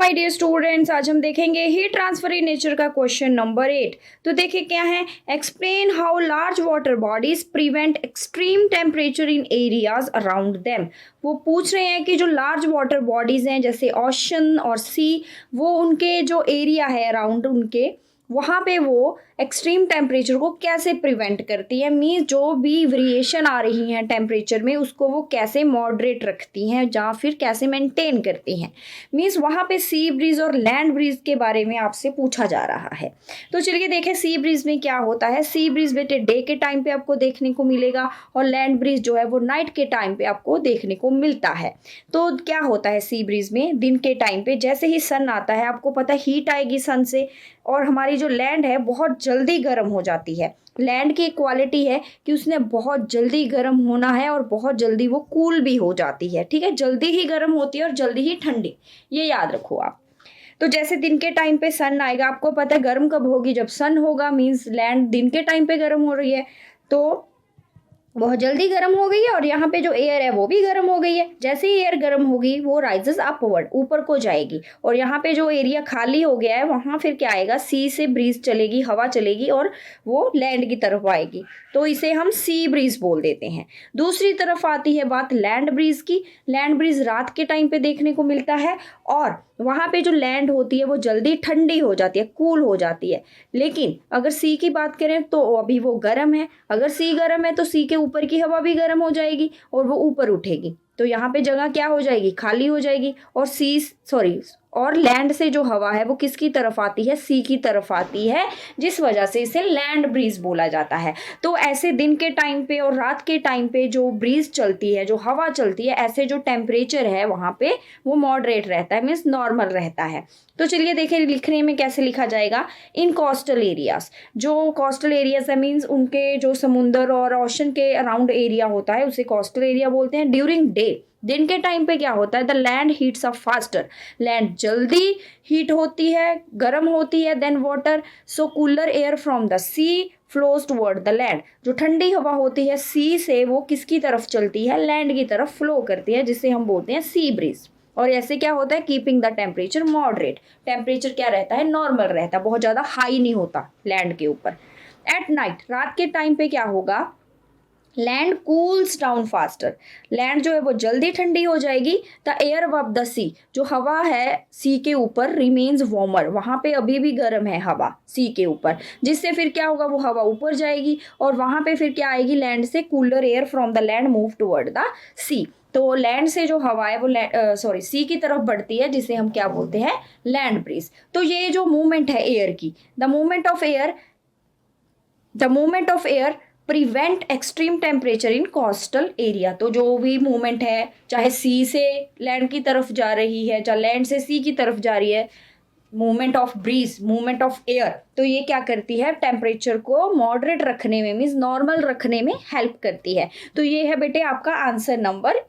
My dear students, आज हम देखेंगे हीट ट्रांसफर इन नेचर का क्वेश्चन नंबर 8। तो देखिए क्या है, explain how large water bodies prevent extreme temperature in areas around them. वो पूछ रहे हैं कि जो लार्ज वाटर बॉडीज हैं जैसे ओशन और सी, वो उनके जो एरिया है अराउंड उनके, वहाँ पे वो एक्सट्रीम टेम्परेचर को कैसे प्रिवेंट करती है। मीन्स जो भी वेरिएशन आ रही हैं टेम्परेचर में उसको वो कैसे मॉडरेट रखती हैं या फिर कैसे मेंटेन करती हैं। मीन्स वहाँ पे सी ब्रीज और लैंड ब्रीज के बारे में आपसे पूछा जा रहा है। तो चलिए देखें सी ब्रीज में क्या होता है। सी ब्रीज बेटे डे के टाइम पे आपको देखने को मिलेगा और लैंड ब्रीज जो है वो नाइट के टाइम पे आपको देखने को मिलता है। तो क्या होता है सी ब्रीज में, दिन के टाइम पे जैसे ही सन आता है आपको पता है हीट आएगी सन से, और हमारी जो लैंड है बहुत जल्दी गर्म हो जाती है। लैंड की क्वालिटी है कि उसने बहुत जल्दी गर्म होना है और बहुत जल्दी वो कूल भी हो जाती है। ठीक है, जल्दी ही गर्म होती है और जल्दी ही ठंडी, ये याद रखो आप। तो जैसे दिन के टाइम पे सन आएगा, आपको पता है गर्म कब होगी, जब सन होगा। मीन्स लैंड दिन के टाइम पे गर्म हो रही है तो बहुत जल्दी गर्म हो गई है, और यहाँ पे जो एयर है वो भी गर्म हो गई है। जैसे ही एयर गर्म होगी वो राइजेस अपवर्ड, ऊपर को जाएगी, और यहाँ पे जो एरिया खाली हो गया है वहाँ फिर क्या आएगा, सी से ब्रीज चलेगी, हवा चलेगी और वो लैंड की तरफ आएगी। तो इसे हम सी ब्रीज बोल देते हैं। दूसरी तरफ आती है बात लैंड ब्रीज की। लैंड ब्रीज रात के टाइम पे देखने को मिलता है, और वहाँ पे जो लैंड होती है वो जल्दी ठंडी हो जाती है, कूल हो जाती है। लेकिन अगर सी की बात करें तो अभी वो गर्म है। अगर सी गर्म है तो सी के ऊपर की हवा भी गर्म हो जाएगी और वो ऊपर उठेगी, तो यहाँ पे जगह क्या हो जाएगी, खाली हो जाएगी। और लैंड से जो हवा है वो किसकी तरफ आती है, सी की तरफ आती है, जिस वजह से इसे लैंड ब्रीज बोला जाता है। तो ऐसे दिन के टाइम पे और रात के टाइम पे जो ब्रीज चलती है, जो हवा चलती है, ऐसे जो टेम्परेचर है वहाँ पे वो मॉडरेट रहता है, मीन्स नॉर्मल रहता है। तो चलिए देखें लिखने में कैसे लिखा जाएगा। इन कोस्टल एरियाज, जो कोस्टल एरियाज है मीन्स उनके जो समुंदर और ओशन के अराउंड एरिया होता है उसे कोस्टल एरिया बोलते हैं। ड्यूरिंग डे, दिन के टाइम पे क्या होता है, the land heats up faster, land जल्दी हीट होती है, गर्म होती है than water. So cooler air from the sea flows toward the land, जो ठंडी हवा होती है सी से वो किसकी तरफ चलती है, लैंड की तरफ फ्लो करती है, जिसे हम बोलते हैं सी ब्रीज। और ऐसे क्या होता है, keeping the temperature moderate, temperature क्या रहता है, नॉर्मल रहता है, बहुत ज़्यादा हाई नहीं होता लैंड के ऊपर। एट नाइट, रात के टाइम पे क्या होगा, land cools down faster, land जो है वो जल्दी ठंडी हो जाएगी। द एयर अबव द सी, जो हवा है सी के ऊपर रिमेन्स वार्मर, वहाँ पे अभी भी गर्म है हवा सी के ऊपर, जिससे फिर क्या होगा, वो हवा ऊपर जाएगी और वहाँ पे फिर क्या आएगी, लैंड से cooler air from the land move toward the sea. तो लैंड से जो हवा है वो सी की तरफ बढ़ती है, जिसे हम क्या बोलते हैं, लैंड ब्रीज। तो ये जो मूवमेंट है एयर की, the movement of air prevent extreme temperature in coastal area. तो जो भी मूवमेंट है, चाहे सी से लैंड की तरफ जा रही है, चाहे लैंड से सी की तरफ जा रही है, movement of breeze, movement of air, तो ये क्या करती है, टेम्परेचर को मॉडरेट रखने में, मीन्स नॉर्मल रखने में हेल्प करती है। तो ये है बेटे आपका आंसर नंबर